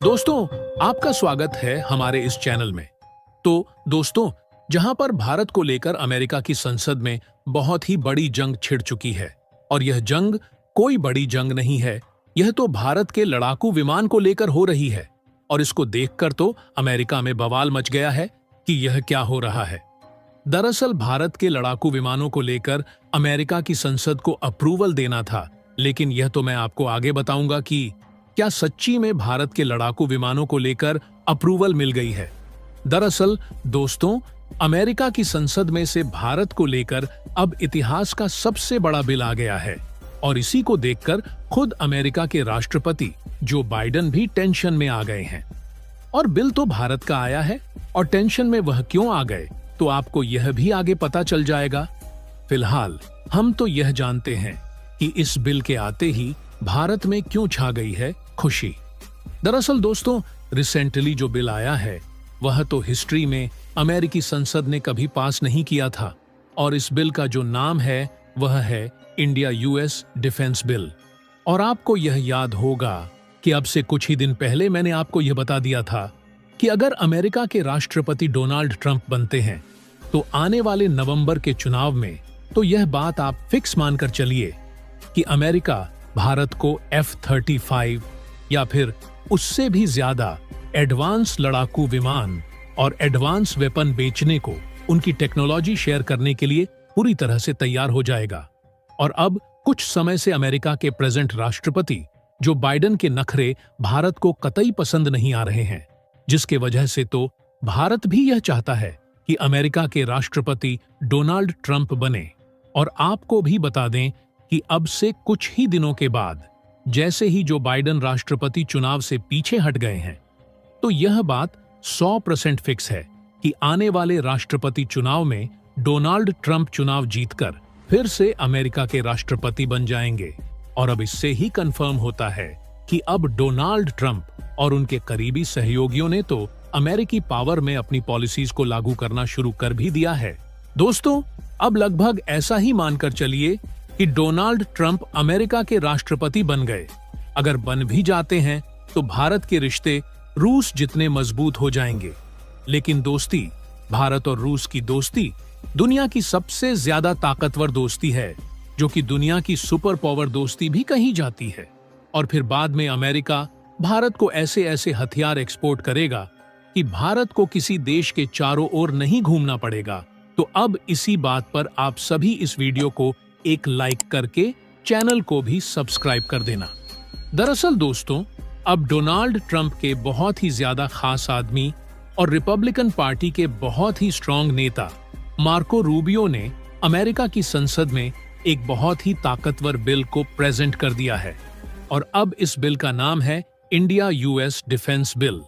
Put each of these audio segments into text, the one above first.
दोस्तों, आपका स्वागत है हमारे इस चैनल में। तो दोस्तों, जहां पर भारत को लेकर अमेरिका की संसद में बहुत ही बड़ी जंग छिड़ चुकी है और यह जंग कोई बड़ी जंग नहीं है, यह तो भारत के लड़ाकू विमान को लेकर हो रही है। और इसको देखकर तो अमेरिका में बवाल मच गया है कि यह क्या हो रहा है। दरअसल भारत के लड़ाकू विमानों को लेकर अमेरिका की संसद को अप्रूवल देना था, लेकिन यह तो मैं आपको आगे बताऊंगा कि क्या सच्ची में भारत के लड़ाकू विमानों को लेकर अप्रूवल मिल गई है। दरअसल दोस्तों, अमेरिका की संसद में से भारत को लेकर अब इतिहास का सबसे बड़ा बिल आ गया है और इसी को देखकर खुद अमेरिका के राष्ट्रपति जो बाइडेन भी टेंशन में आ गए हैं। और बिल तो भारत का आया है और टेंशन में वह क्यों आ गए तो आपको यह भी आगे पता चल जाएगा। फिलहाल हम तो यह जानते हैं कि इस बिल के आते ही भारत में क्यों छा गई है खुशी। दरअसल दोस्तों, रिसेंटली जो बिल आया है वह तो हिस्ट्री में अमेरिकी संसद ने कभी पास नहीं किया था और इस बिल का जो नाम है वह है इंडिया यूएस डिफेंस बिल। और आपको यह याद होगा कि अब से कुछ ही दिन पहले मैंने आपको यह बता दिया था कि अगर अमेरिका के राष्ट्रपति डोनाल्ड ट्रंप बनते हैं तो आने वाले नवंबर के चुनाव में तो यह बात आप फिक्स मानकर चलिए कि अमेरिका भारत को F-35 या फिर उससे भी ज्यादा एडवांस लड़ाकू विमान और एडवांस वेपन बेचने को, उनकी टेक्नोलॉजी शेयर करने के लिए पूरी तरह से तैयार हो जाएगा। और अब कुछ समय से अमेरिका के प्रेजेंट राष्ट्रपति जो बाइडेन के नखरे भारत को कतई पसंद नहीं आ रहे हैं, जिसके वजह से तो भारत भी यह चाहता है कि अमेरिका के राष्ट्रपति डोनाल्ड ट्रंप बने। और आपको भी बता दें कि अब से कुछ ही दिनों के बाद जैसे ही जो बाइडेन राष्ट्रपति चुनाव से पीछे हट गए हैं, तो यह बात 100% फिक्स है कि आने वाले राष्ट्रपति चुनाव में डोनाल्ड ट्रंप चुनाव जीतकर फिर से अमेरिका के राष्ट्रपति बन जाएंगे। और अब इससे ही कंफर्म होता है कि अब डोनाल्ड ट्रंप और उनके करीबी सहयोगियों ने तो अमेरिकी पावर में अपनी पॉलिसीज को लागू करना शुरू कर भी दिया है। दोस्तों, अब लगभग ऐसा ही मानकर चलिए कि डोनाल्ड ट्रंप अमेरिका के राष्ट्रपति बन गए। अगर बन भी जाते हैं तो भारत के रिश्ते रूस जितने मजबूत हो जाएंगे। लेकिन दोस्ती, भारत और रूस की दोस्ती दुनिया की सबसे ज्यादा ताकतवर दोस्ती है, जो कि दुनिया की सुपर पावर दोस्ती भी कही जाती है। और फिर बाद में अमेरिका भारत को ऐसे ऐसे हथियार एक्सपोर्ट करेगा कि भारत को किसी देश के चारों ओर नहीं घूमना पड़ेगा। तो अब इसी बात पर आप सभी इस वीडियो को एक लाइक करके चैनल को भी सब्सक्राइब कर देना। दरअसल दोस्तों, अब डोनाल्ड ट्रंप के बहुत ही ज्यादा खास आदमी और रिपब्लिकन पार्टी के बहुत ही स्ट्रांग नेता मार्को रूबियो ने अमेरिका की संसद में एक बहुत ही ताकतवर बिल को प्रेजेंट कर दिया है। और अब इस बिल का नाम है इंडिया यूएस डिफेंस बिल।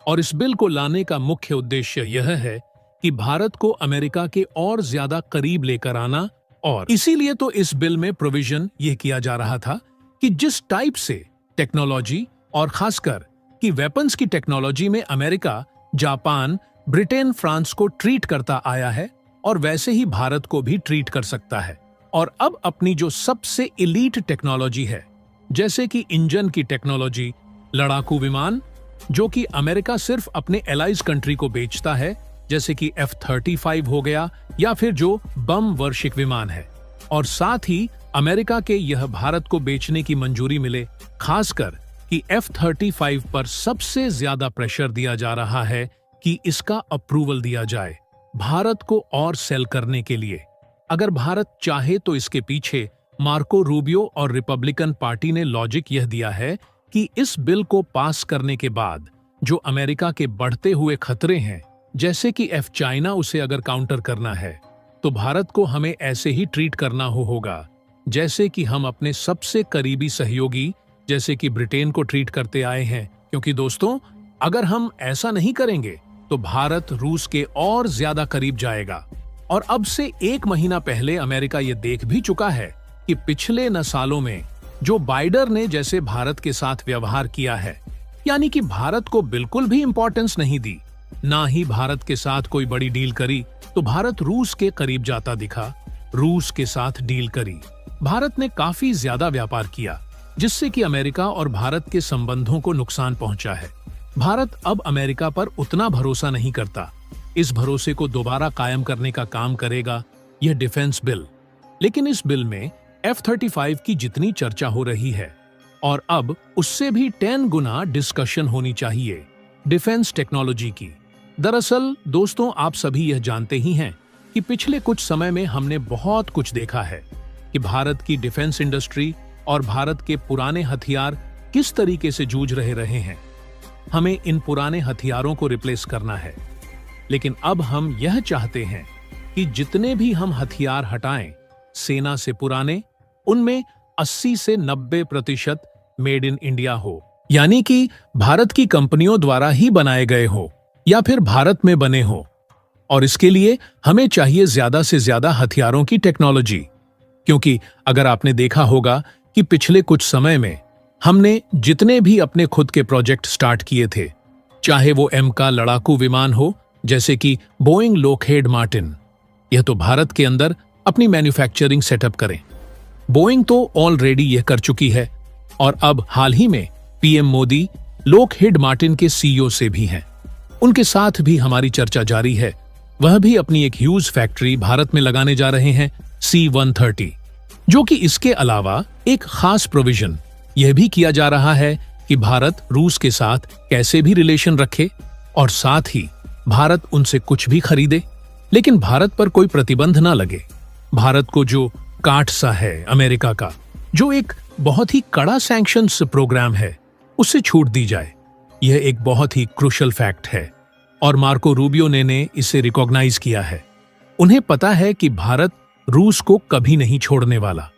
और इस बिल को लाने का मुख्य उद्देश्य यह है कि भारत को अमेरिका के और ज्यादा करीब लेकर आना। और इसीलिए तो इस बिल में प्रोविजन यह किया जा रहा था कि जिस टाइप से टेक्नोलॉजी और खासकर कि वेपन्स की टेक्नोलॉजी में अमेरिका, जापान, ब्रिटेन, फ्रांस को ट्रीट करता आया है और वैसे ही भारत को भी ट्रीट कर सकता है। और अब अपनी जो सबसे इलीट टेक्नोलॉजी है, जैसे कि इंजन की टेक्नोलॉजी, लड़ाकू विमान जो कि अमेरिका सिर्फ अपने एलाइज कंट्री को बेचता है, जैसे कि F-35 हो गया या फिर जो बम वर्षिक विमान है। और साथ ही अमेरिका के यह भारत को बेचने की मंजूरी मिले, खासकर कि F-35 पर सबसे ज्यादा प्रेशर दिया जा रहा है कि इसका अप्रूवल दिया जाए भारत को और सेल करने के लिए। अगर भारत चाहे तो इसके पीछे मार्को रूबियो और रिपब्लिकन पार्टी ने लॉजिक यह दिया है कि इस बिल को पास करने के बाद जो अमेरिका के बढ़ते हुए खतरे हैं, जैसे कि F चाइना, उसे अगर काउंटर करना है तो भारत को हमें ऐसे ही ट्रीट करना होगा जैसे कि हम अपने सबसे करीबी सहयोगी जैसे कि ब्रिटेन को ट्रीट करते आए हैं। क्योंकि दोस्तों, अगर हम ऐसा नहीं करेंगे तो भारत रूस के और ज्यादा करीब जाएगा। और अब से 1 महीना पहले अमेरिका ये देख भी चुका है कि पिछले न सालों में जो बाइडेन ने जैसे भारत के साथ व्यवहार किया है, यानी कि भारत को बिल्कुल भी इंपॉर्टेंस नहीं दी, ना ही भारत के साथ कोई बड़ी डील करी, तो भारत रूस के करीब जाता दिखा, रूस के साथ डील करी, भारत ने काफी ज्यादा व्यापार किया, जिससे कि अमेरिका और भारत के संबंधों को नुकसान पहुंचा है। भारत अब अमेरिका पर उतना भरोसा नहीं करता। इस भरोसे को दोबारा कायम करने का काम करेगा यह डिफेंस बिल। लेकिन इस बिल में F-35 की जितनी चर्चा हो रही है और अब उससे भी 10 गुना डिस्कशन होनी चाहिए डिफेंस टेक्नोलॉजी की। दरअसल दोस्तों, आप सभी यह जानते ही हैं कि पिछले कुछ समय में हमने बहुत कुछ देखा है कि भारत की डिफेंस इंडस्ट्री और भारत के पुराने हथियार किस तरीके से जूझ रहे हैं। हमें इन पुराने हथियारों को रिप्लेस करना है, लेकिन अब हम यह चाहते हैं कि जितने भी हम हथियार हटाएं सेना से पुराने, उनमें 80 से 90% मेड इन इंडिया हो, यानी कि भारत की कंपनियों द्वारा ही बनाए गए हो या फिर भारत में बने हो। और इसके लिए हमें चाहिए ज्यादा से ज्यादा हथियारों की टेक्नोलॉजी, क्योंकि अगर आपने देखा होगा कि पिछले कुछ समय में हमने जितने भी अपने खुद के प्रोजेक्ट स्टार्ट किए थे, चाहे वो M का लड़ाकू विमान हो जैसे कि बोइंग लॉकहीड मार्टिन, यह तो भारत के अंदर अपनी मैन्युफैक्चरिंग सेटअप करें। बोइंग तो ऑलरेडी यह कर चुकी है और अब हाल ही में PM मोदी लॉकहीड मार्टिन के CEO से भी हैं। उनके साथ भी हमारी चर्चा जारी है। वह भी अपनी एक ह्यूज फैक्ट्री भारत में लगाने जा रहे हैं C-130, जो कि इसके अलावा एक खास प्रोविजन यह भी किया जा रहा है कि भारत रूस के साथ कैसे भी रिलेशन रखे और साथ ही भारत उनसे कुछ भी खरीदे, लेकिन भारत पर कोई प्रतिबंध ना लगे। भारत को जो काट सा है अमेरिका का, जो एक बहुत ही कड़ा सैंक्शंस प्रोग्राम है, उससे छूट दी जाए। यह एक बहुत ही क्रूशल फैक्ट है और मार्को रूबियो ने इसे रिकॉग्नाइज किया है। उन्हें पता है कि भारत रूस को कभी नहीं छोड़ने वाला।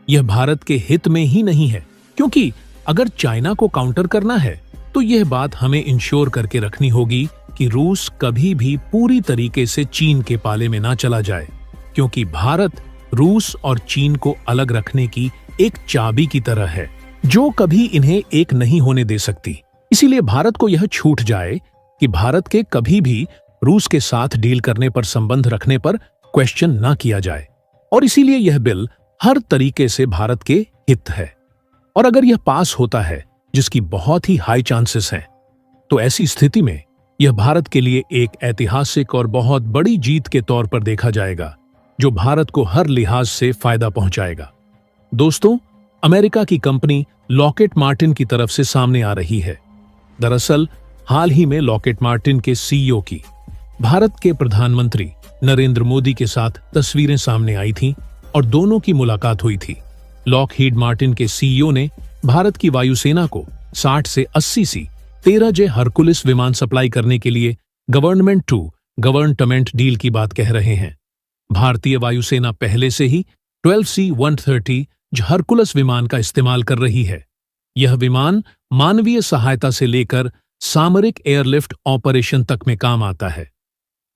यह भारत के हित में ही नहीं है, क्योंकि अगर चाइना को काउंटर करना है तो यह बात हमें इंश्योर करके रखनी होगी कि रूस कभी भी पूरी तरीके से चीन के पाले में ना चला जाए, क्योंकि भारत रूस और चीन को अलग रखने की एक चाबी की तरह है जो कभी इन्हें एक नहीं होने दे सकती। इसीलिए भारत को यह छूट जाए कि भारत के कभी भी रूस के साथ डील करने पर, संबंध रखने पर क्वेश्चन ना किया जाए। और इसीलिए यह बिल हर तरीके से भारत के हित है। और अगर यह पास होता है, जिसकी बहुत ही हाई चांसेस हैं, तो ऐसी स्थिति में यह भारत के लिए एक ऐतिहासिक और बहुत बड़ी जीत के तौर पर देखा जाएगा, जो भारत को हर लिहाज से फायदा पहुंचाएगा। दोस्तों, अमेरिका की कंपनी लॉकहीड मार्टिन की तरफ से सामने आ रही है। दरअसल हाल ही में लॉकहीड मार्टिन के CEO की भारत के प्रधानमंत्री नरेंद्र मोदी के साथ तस्वीरें सामने आई थीं और दोनों की मुलाकात हुई थी। लॉकहीड मार्टिन के CEO ने भारत की वायुसेना को 60 से 80 सी 13J हरकुलिस विमान सप्लाई करने के लिए गवर्नमेंट टू गवर्नमेंट डील की बात कह रहे हैं। भारतीय वायुसेना पहले से ही 12C-130 हरकुलिस विमान का इस्तेमाल कर रही है। यह विमान मानवीय सहायता से लेकर सामरिक एयरलिफ्ट ऑपरेशन तक में काम आता है।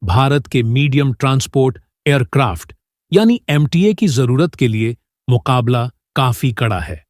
भारत के मीडियम ट्रांसपोर्ट एयरक्राफ्ट यानी MTA की जरूरत के लिए मुकाबला काफी कड़ा है।